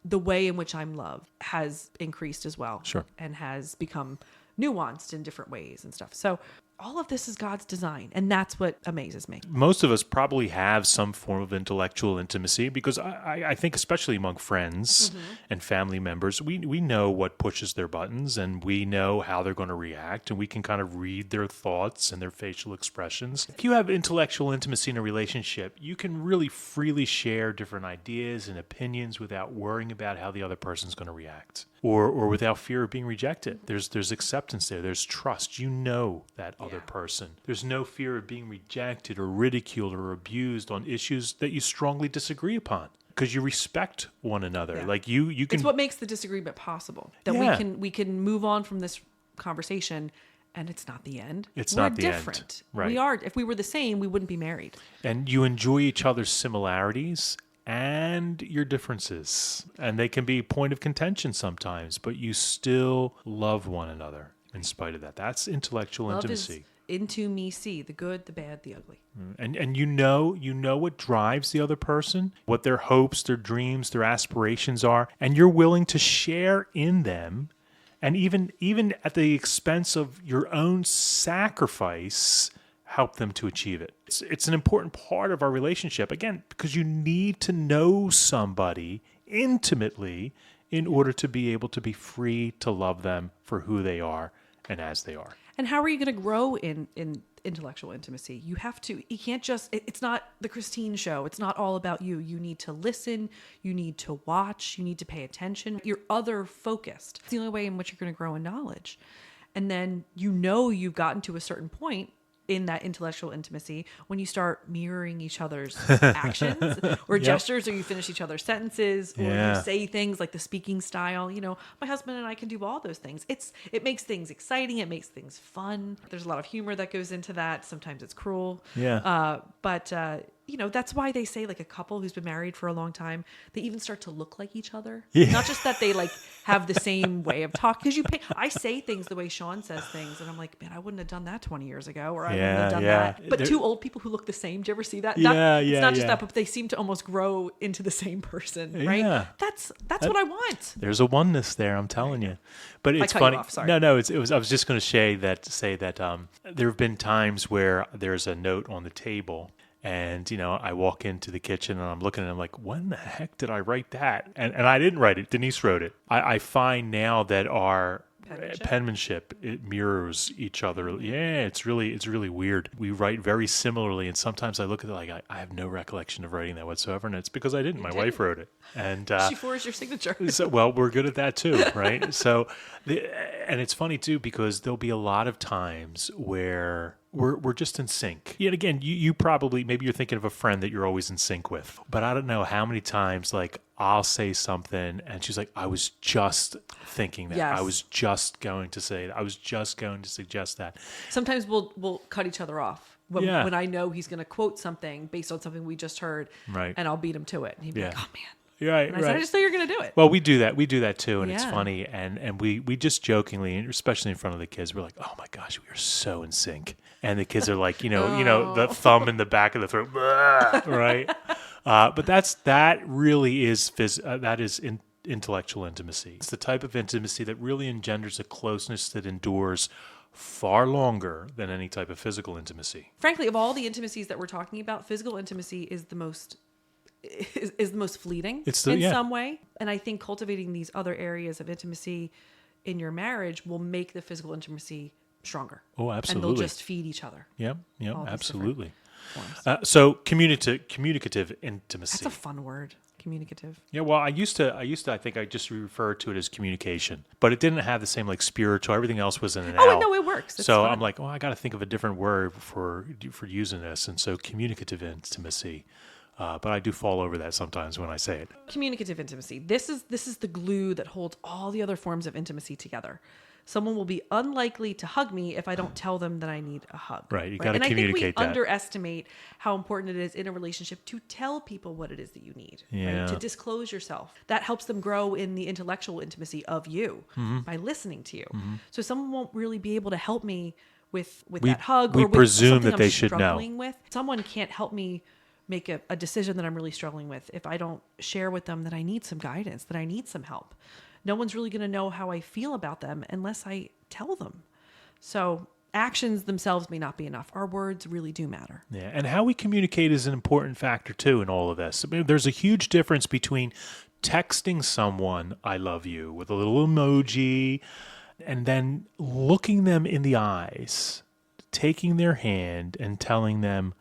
the way in which I'm loved has increased as well. Sure. And has become nuanced in different ways and stuff. So all of this is God's design, and that's what amazes me. Most of us probably have some form of intellectual intimacy because I think especially among friends and family members, we know what pushes their buttons and we know how they're going to react, and we can kind of read their thoughts and their facial expressions. If you have intellectual intimacy in a relationship, you can really freely share different ideas and opinions without worrying about how the other person's going to react. Or without fear of being rejected. There's acceptance there. There's trust. You know that other person. There's no fear of being rejected or ridiculed or abused on issues that you strongly disagree upon because you respect one another. Yeah. Like you can. It's what makes the disagreement possible. That we can move on from this conversation. And it's not the end. We're different. Right. We are. If we were the same, we wouldn't be married. And you enjoy each other's similarities and your differences. And they can be a point of contention sometimes, but you still love one another in spite of that. That's intellectual intimacy. Is into me see the good, the bad, the ugly. And you know what drives the other person, what their hopes, their dreams, their aspirations are, and you're willing to share in them. And even at the expense of your own sacrifice, help them to achieve it. It's an important part of our relationship, again, because you need to know somebody intimately in order to be able to be free to love them for who they are and as they are. And how are you going to grow in intellectual intimacy? You can't just, it's not the Christine show. It's not all about you. You need to listen. You need to watch. You need to pay attention. You're other focused. It's the only way in which you're going to grow in knowledge. And then you've gotten to a certain point in that intellectual intimacy when you start mirroring each other's actions or gestures, or you finish each other's sentences, or you say things like the speaking style. My husband and I can do all those things. It makes things exciting. It makes things fun. There's a lot of humor that goes into that. Sometimes it's cruel. But that's why they say, like, a couple who's been married for a long time, they even start to look like each other. Not just that they have the same way of talking. Because I say things the way Sean says things, and I'm like, man, I wouldn't have done that 20 years ago, or I wouldn't have done that. But two old people who look the same. Do you ever see that? It's not just that, but they seem to almost grow into the same person, right? Yeah. That's what I want. There's a oneness there, I'm telling you. But it's funny. You off, sorry. No, I was just going to say that there have been times where there's a note on the table. And, I walk into the kitchen and I'm looking and I'm like, when the heck did I write that? And I didn't write it. Denise wrote it. I find now that our penmanship, it mirrors each other. Yeah, it's really weird. We write very similarly. And sometimes I look at it like, I have no recollection of writing that whatsoever. And it's because I didn't. My wife wrote it. And she forged your signature. Well, we're good at that too, right? So, and it's funny too, because there'll be a lot of times where we're just in sync. Yet again, you probably, maybe you're thinking of a friend that you're always in sync with. But I don't know how many times, like, I'll say something and she's like, I was just thinking that. Yes. I was just going to say it. I was just going to suggest that. Sometimes we'll cut each other off. When I know he's going to quote something based on something we just heard, right, and I'll beat him to it. And he'd be like, oh, man. Right, and I said, I just thought you were going to do it. Well, we do that. We do that too, and it's funny. And we just jokingly, especially in front of the kids, we're like, "Oh my gosh, we are so in sync." And the kids are like, the thumb in the back of the throat, right? But that really is intellectual intimacy. It's the type of intimacy that really engenders a closeness that endures far longer than any type of physical intimacy. Frankly, of all the intimacies that we're talking about, physical intimacy is the most fleeting some way. And I think cultivating these other areas of intimacy in your marriage will make the physical intimacy stronger. Oh, absolutely. And they'll just feed each other. Yep, absolutely. So communicative intimacy. That's a fun word. Communicative. Yeah, well, I used to, I think I just referred to it as communication, but it didn't have the same spiritual. Everything else was in an L. Oh, no, it works. It's so fun. I'm like, I got to think of a different word for using this. And so communicative intimacy. But I do fall over that sometimes when I say it. Communicative intimacy. This is the glue that holds all the other forms of intimacy together. Someone will be unlikely to hug me if I don't tell them that I need a hug. Right. You got to communicate that. And I think we underestimate how important it is in a relationship to tell people what it is that you need. Yeah. Right? To disclose yourself. That helps them grow in the intellectual intimacy of you by listening to you. So someone won't really be able to help me with that hug or with presume something that they I'm should struggling know. with. Someone can't help me make a decision that I'm really struggling with if I don't share with them that I need some guidance, that I need some help. No one's really going to know how I feel about them unless I tell them. So actions themselves may not be enough. Our words really do matter. Yeah, and how we communicate is an important factor too in all of this. I mean, there's a huge difference between texting someone "I love you" with a little emoji and then looking them in the eyes, taking their hand and telling them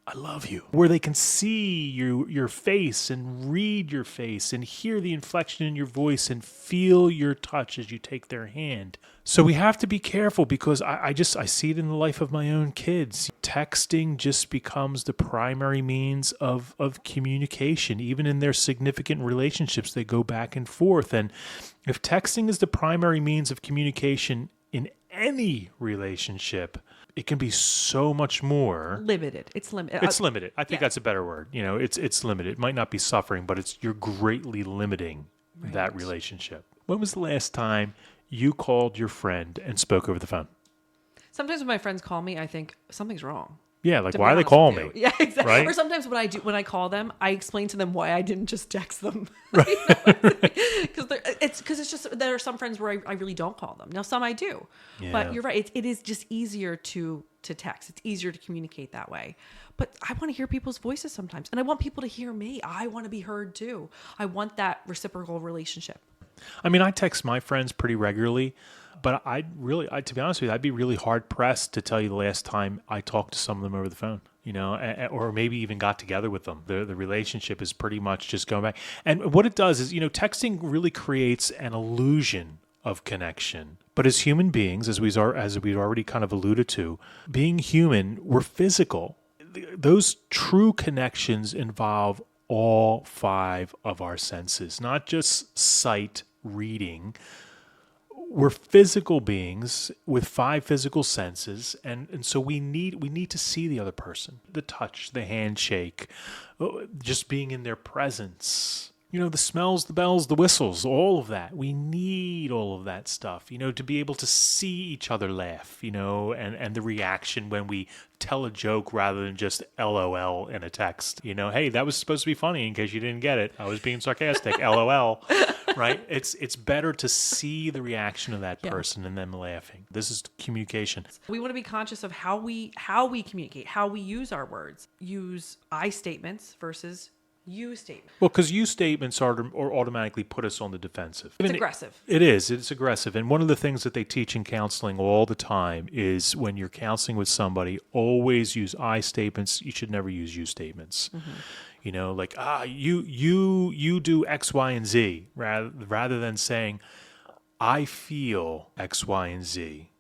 "I love you," where they can see your face and read your face and hear the inflection in your voice and feel your touch as you take their hand. So we have to be careful because I see it in the life of my own kids. Texting just becomes the primary means of communication. Even in their significant relationships, they go back and forth. And if texting is the primary means of communication in any relationship, it can be so much more limited. It's limited. It's limited. I think that's a better word. It's limited. It might not be suffering, but you're greatly limiting that relationship. When was the last time you called your friend and spoke over the phone? Sometimes when my friends call me, I think something's wrong. Yeah, like why are they calling me? Yeah, exactly. Right? Or sometimes when I call them, I explain to them why I didn't just text them. Because it's just there are some friends where I really don't call them. Now some I do, but you're right. It is just easier to text. It's easier to communicate that way. But I want to hear people's voices sometimes, and I want people to hear me. I want to be heard too. I want that reciprocal relationship. I mean, I text my friends pretty regularly. But to be honest with you, I'd be really hard pressed to tell you the last time I talked to some of them over the phone, or maybe even got together with them. The relationship is pretty much just going back. And what it does is, texting really creates an illusion of connection. But as human beings, as we've already kind of alluded to, being human, we're physical. Those true connections involve all 5 of our senses, not just sight, reading. We're physical beings with 5 physical senses, and so we need to see the other person, the touch, the handshake, just being in their presence. The smells, the bells, the whistles, all of that. We need all of that stuff, to be able to see each other laugh, and the reaction when we tell a joke rather than just LOL in a text. Hey, that was supposed to be funny in case you didn't get it. I was being sarcastic, LOL. Right? It's better to see the reaction of that person and them laughing. This is communication. We want to be conscious of how we communicate, how we use our words. Use I statements versus you statements. Well, because you statements are automatically put us on the defensive. It's aggressive. It is. It's aggressive. And one of the things that they teach in counseling all the time is when you're counseling with somebody, always use I statements. You should never use you statements. Mm-hmm. Like, you do X, Y, and Z, rather than saying, I feel X, Y, and Z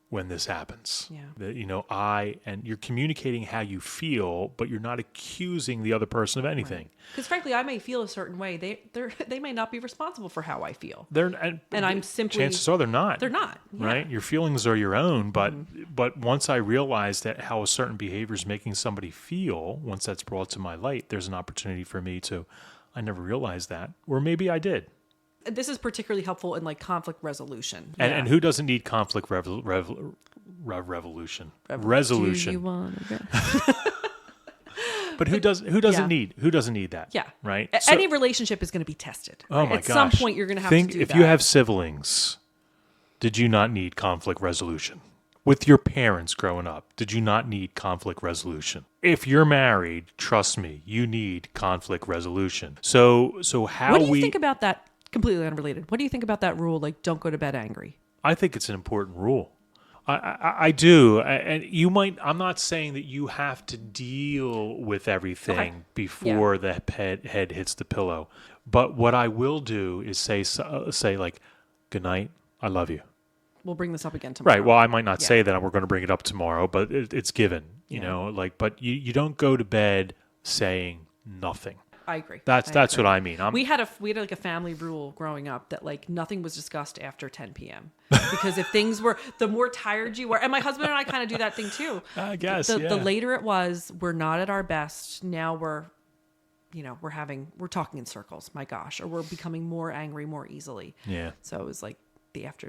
when this happens. Yeah. And you're communicating how you feel, but you're not accusing the other person of anything. Because frankly, I may feel a certain way. They may not be responsible for how I feel. And I'm simply... Chances are they're not. They're not. Yeah. Right? Your feelings are your own, but once I realize that how a certain behavior is making somebody feel, once that's brought to my light, there's an opportunity for me I never realized that. Or maybe I did. This is particularly helpful in like conflict resolution. And who doesn't need conflict resolution? Do you want to But who doesn't need that? Yeah. Right? Any relationship is going to be tested. Oh right? my gosh. At some point you're going to have to do that. If you have siblings, did you not need conflict resolution? With your parents growing up, did you not need conflict resolution? If you're married, trust me, you need conflict resolution. So how What do you think about that? Completely unrelated. What do you think about that rule? Like, don't go to bed angry. I think it's an important rule. I do. And you might, I'm not saying that you have to deal with everything before the head hits the pillow. But what I will do is say like, good night, I love you. We'll bring this up again tomorrow. Right. Well, I might not say that we're going to bring it up tomorrow, but it's given, but you don't go to bed saying nothing. I agree. That's what I mean. We had like a family rule growing up that like nothing was discussed after 10 p.m. because if things were, the more tired you were, and my husband and I kind of do that thing too. I guess the later it was, we're not at our best. Now we're talking in circles. My gosh, or we're becoming more angry more easily. Yeah. So it was like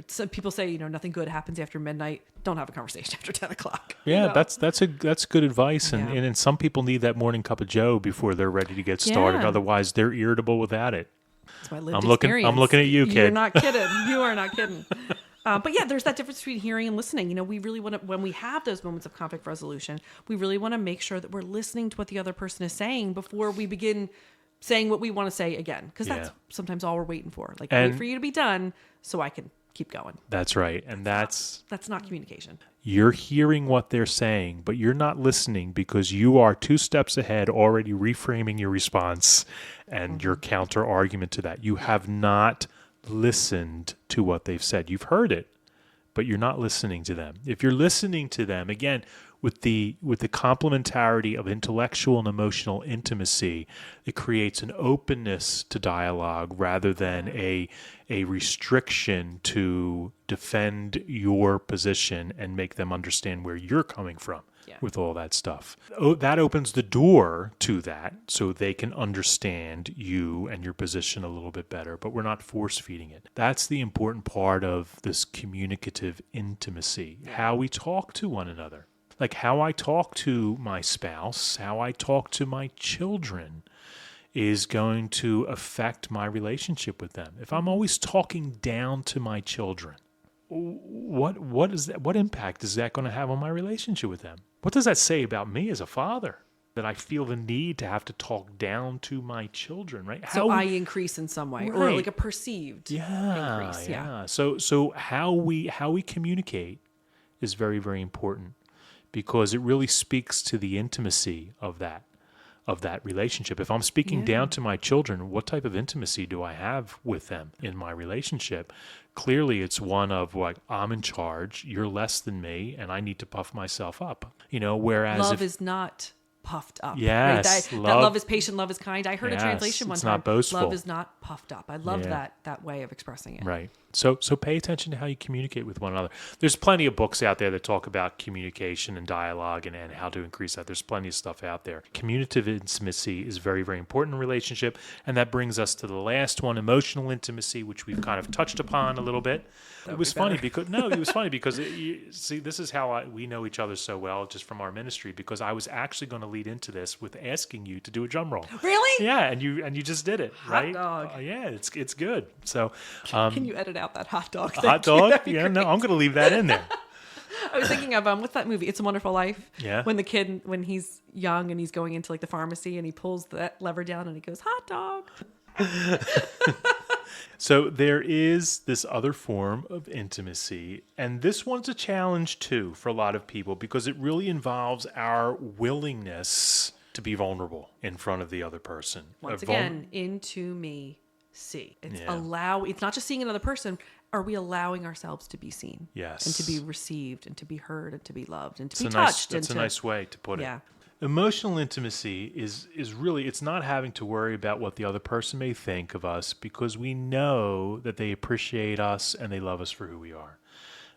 so people say, nothing good happens after midnight. Don't have a conversation after 10 o'clock. Yeah, that's good advice. And some people need that morning cup of joe before they're ready to get started. Yeah. Otherwise, they're irritable without it. That's my lived experience. I'm looking at you, kid. You're not kidding. You are not kidding. But yeah, there's that difference between hearing and listening. We really want to, when we have those moments of conflict resolution, we really want to make sure that we're listening to what the other person is saying before we begin saying what we want to say again. Because that's sometimes all we're waiting for. Like, wait for you to be done so I can keep going. That's right. And that's not communication. You're hearing what they're saying, but you're not listening because you are 2 steps ahead, already reframing your response and your counter argument to that. You have not listened to what they've said. You've heard it, but you're not listening to them. If you're listening to them, again, with the complementarity of intellectual and emotional intimacy, it creates an openness to dialogue rather than a restriction to defend your position and make them understand where you're coming from with all that stuff. That opens the door to that so they can understand you and your position a little bit better, but we're not force feeding it. That's the important part of this communicative intimacy, how we talk to one another. Like how I talk to my spouse, how I talk to my children is going to affect my relationship with them. If I'm always talking down to my children, what is that? What impact is that going to have on my relationship with them? What does that say about me as a father? That I feel the need to have to talk down to my children, right? So I increase in some way, or like a perceived increase. Yeah. So how we communicate is very, very important, because it really speaks to the intimacy of that relationship. If I'm speaking down to my children, what type of intimacy do I have with them in my relationship? Clearly, it's one of like, I'm in charge, you're less than me, and I need to puff myself up. Whereas love is not puffed up. Yes. Right? That love is patient, love is kind. I heard a translation one it's time. Not boastful. Love is not puffed up. I love that way of expressing it. Right. So pay attention to how you communicate with one another. There's plenty of books out there that talk about communication and dialogue and how to increase that. There's plenty of stuff out there. Communicative intimacy is very, very important in a relationship. And that brings us to the last one, emotional intimacy, which we've kind of touched upon a little bit. It was funny because this is how we know each other so well, just from our ministry, because I was actually going to lead into this with asking you to do a drum roll. Really? Yeah, and you just did it, right? Hot dog. Yeah, it's good. So can you edit out that hot dog? Hot dog? Yeah, no, I'm going to leave that in there. I was thinking of what's that movie? It's a Wonderful Life. Yeah. When the kid, when he's young and he's going into like the pharmacy and he pulls that lever down and he goes, hot dog. So there is this other form of intimacy, and this one's a challenge too for a lot of people, because it really involves our willingness to be vulnerable in front of the other person. Once again, into me, see. It's it's not just seeing another person. Are we allowing ourselves to be seen? Yes. And to be received and to be heard and to be loved and to be touched. That's a nice way to put it. Yeah. Emotional intimacy is really, it's not having to worry about what the other person may think of us, because we know that they appreciate us and they love us for who we are.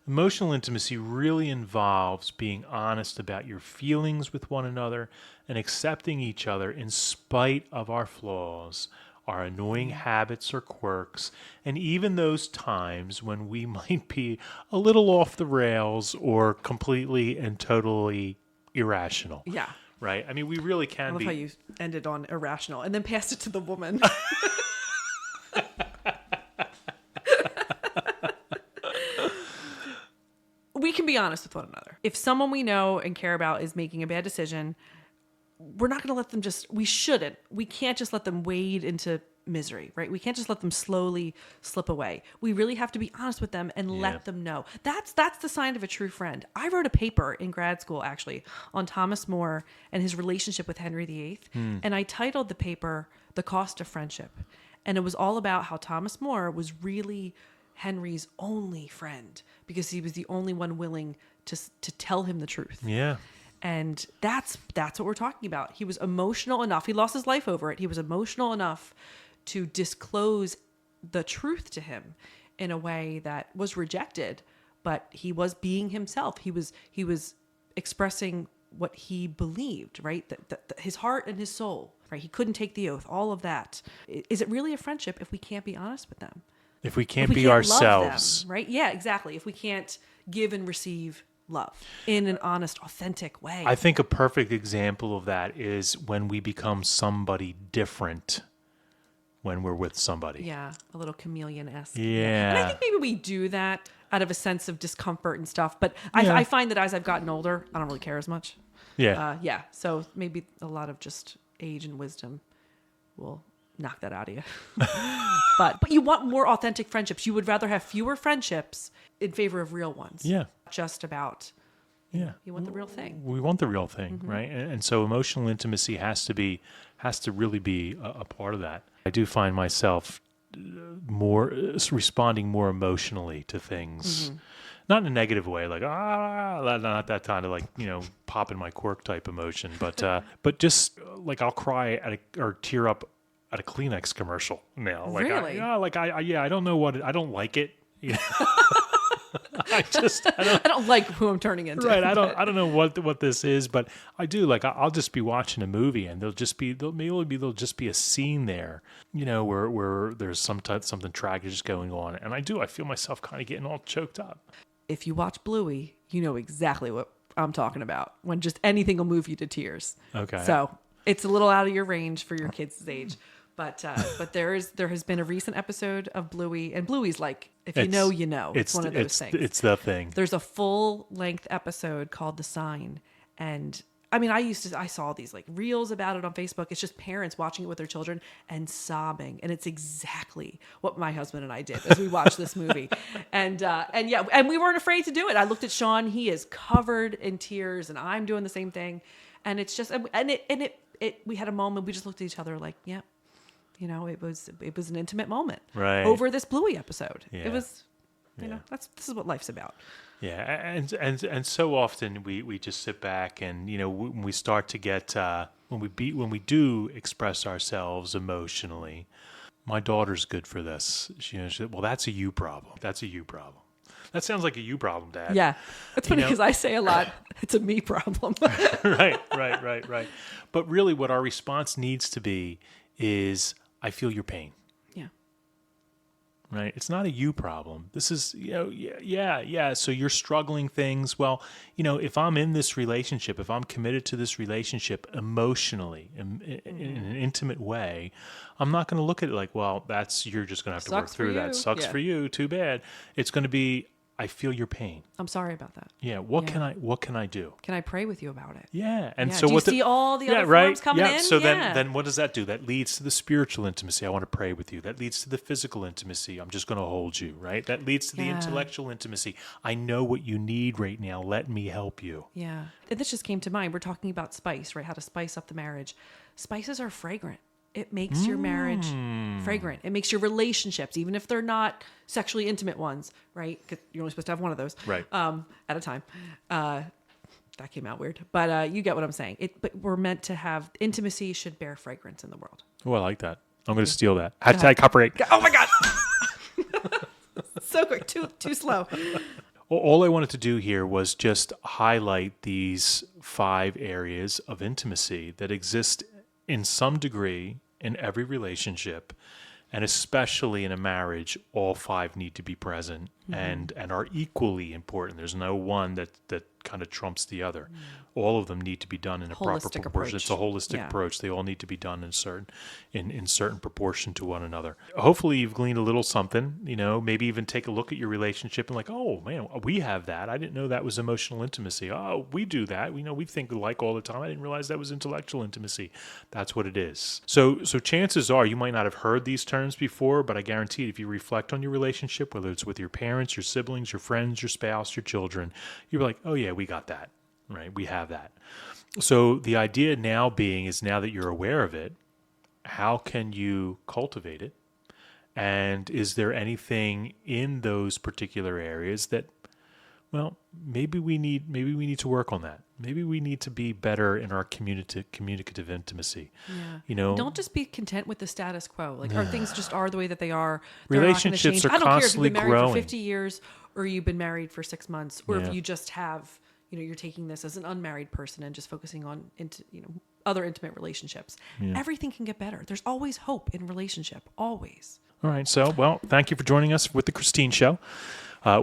Emotional intimacy really involves being honest about your feelings with one another and accepting each other in spite of our flaws, our annoying habits or quirks, and even those times when we might be a little off the rails or completely and totally irrational. Yeah. Right? I mean, we really can be. I love how you ended on irrational and then passed it to the woman. We can be honest with one another. If someone we know and care about is making a bad decision, we're not going to let them we shouldn't. We can't just let them wade into misery, right? We can't just let them slowly slip away. We really have to be honest with them and let them know. That's the sign of a true friend. I wrote a paper in grad school, actually, on Thomas More and his relationship with Henry VIII. And I titled the paper, The Cost of Friendship. And it was all about how Thomas More was really Henry's only friend because he was the only one willing to tell him the truth. Yeah. And that's what we're talking about. He was emotional enough. He lost his life over it. He was emotional enough to disclose the truth to him in a way that was rejected, but he was being himself. He was expressing what he believed, right? That his heart and his soul, right? He couldn't take the oath, all of that. Is it really a friendship if we can't be honest with them? If we can't be ourselves. Love them, right? Yeah, exactly. If we can't give and receive love in an honest, authentic way. I think a perfect example of that is when we become somebody different when we're with somebody. Yeah, a little chameleon-esque. Yeah. And I think maybe we do that out of a sense of discomfort and stuff. But I find that as I've gotten older, I don't really care as much. Yeah. So maybe a lot of just age and wisdom will knock that out of you. but you want more authentic friendships. You would rather have fewer friendships in favor of real ones. Yeah. Just about. Yeah. You want the real thing. We want the real thing, right? And so emotional intimacy has to really be a part of that. I do find myself responding more emotionally to things. Not in a negative way, like not that kind of like popping my cork type emotion, but just like I'll cry or tear up at a Kleenex commercial now. Like really? I don't know I don't like it. I don't like who I'm turning into. Right. I don't know what this is, but I do. Like I'll just be watching a movie and there'll just be a scene there, where there's something tragic going on, and I feel myself kind of getting all choked up. If you watch Bluey, you know exactly what I'm talking about. When just anything will move you to tears. Okay. So it's a little out of your range for your kids' age. But there has been a recent episode of Bluey, and Bluey's like, if you know, you know. It's one of those things. It's the thing. There's a full-length episode called The Sign, and I mean, I saw these like reels about it on Facebook. It's just parents watching it with their children and sobbing, and it's exactly what my husband and I did as we watched this movie, and we weren't afraid to do it. I looked at Sean; he is covered in tears, and I'm doing the same thing, and it's just we had a moment. We just looked at each other like, yeah. It was an intimate moment, right, over this Bluey episode. Yeah. It was, this is what life's about. Yeah, and so often we just sit back and when we start to get when we do express ourselves emotionally. My daughter's good for this. She said, well, that's a you problem. That's a you problem. That sounds like a you problem, Dad. Yeah, it's funny because I say a lot. It's a me problem. Right. But really, what our response needs to be is, I feel your pain. Yeah. Right? It's not a you problem. This is, yeah. So you're struggling things. Well, if I'm in this relationship, if I'm committed to this relationship emotionally, in an intimate way, I'm not going to look at it like, well, you're just going to have to work through that. Sucks for you. Too bad. It's going to be, I feel your pain. I'm sorry about that. Yeah. What can I do? Can I pray with you about it? Yeah. And so do you see all the other forms coming in? So then what does that do? That leads to the spiritual intimacy. I want to pray with you. That leads to the physical intimacy. I'm just going to hold you, right? That leads to the intellectual intimacy. I know what you need right now. Let me help you. Yeah. And this just came to mind. We're talking about spice, right? How to spice up the marriage. Spices are fragrant. It makes your marriage fragrant. It makes your relationships, even if they're not sexually intimate ones, right? Because you're only supposed to have one of those, right? At a time. That came out weird, but you get what I'm saying. But we're meant to have intimacy should bear fragrance in the world. Oh, I like that. I'm going to steal that. Hashtag copyright. Oh my god! So quick, too slow. All I wanted to do here was just highlight these 5 areas of intimacy that exist in some degree in every relationship, and especially in a marriage. All 5 need to be present and are equally important. There's no one that kind of trumps the other. All of them need to be done in a proper proportion. It's a holistic approach. They all need to be done in certain proportion to one another. Hopefully you've gleaned a little something, maybe even take a look at your relationship and like, oh man, we have that. I didn't know that was emotional intimacy. Oh, we do that. We think alike all the time. I didn't realize that was intellectual intimacy. That's what it is. So chances are you might not have heard these terms before, but I guarantee if you reflect on your relationship, whether it's with your parents, your siblings, your friends, your spouse, your children, you're like, oh yeah, we got that. Right? We have that. So the idea now that you're aware of it, how can you cultivate it? And is there anything in those particular areas that well, maybe we need to work on that. Maybe we need to be better in our communicative intimacy. Yeah. Don't just be content with the status quo. Like, or things just are the way that they are. They're Relationships not are constantly I don't care if you've been married growing. for 50 years or you've been married for 6 months, or if you just have, you're taking this as an unmarried person and just focusing on other intimate relationships. Everything can get better. There's always hope in relationship. Always. All right. So, well, thank you for joining us with the Christine Show.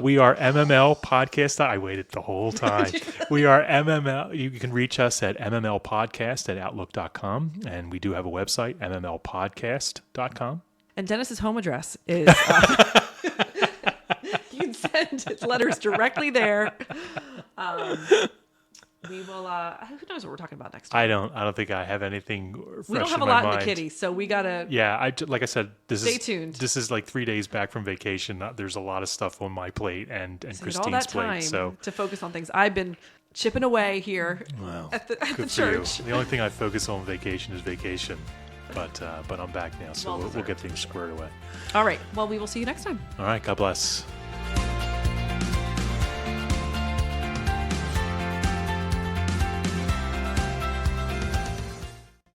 We are MML Podcast. I waited the whole time. We are MML. You can reach us at mmlpodcast@outlook.com. And we do have a website, mmlpodcast.com. And Dennis's home address is... you can send letters directly there. We will. Who knows what we're talking about next time? I don't think I have anything fresh We don't have in a lot my in mind. the kitty, so we gotta. Yeah, like I said, stay tuned. This is like 3 days back from vacation. There's a lot of stuff on my plate and Christine's all that plate. time So to focus on things. I've been chipping away here at the church. The only thing I focus on vacation is vacation. But I'm back now, so we'll get things squared away. All right. Well, we will see you next time. All right. God bless.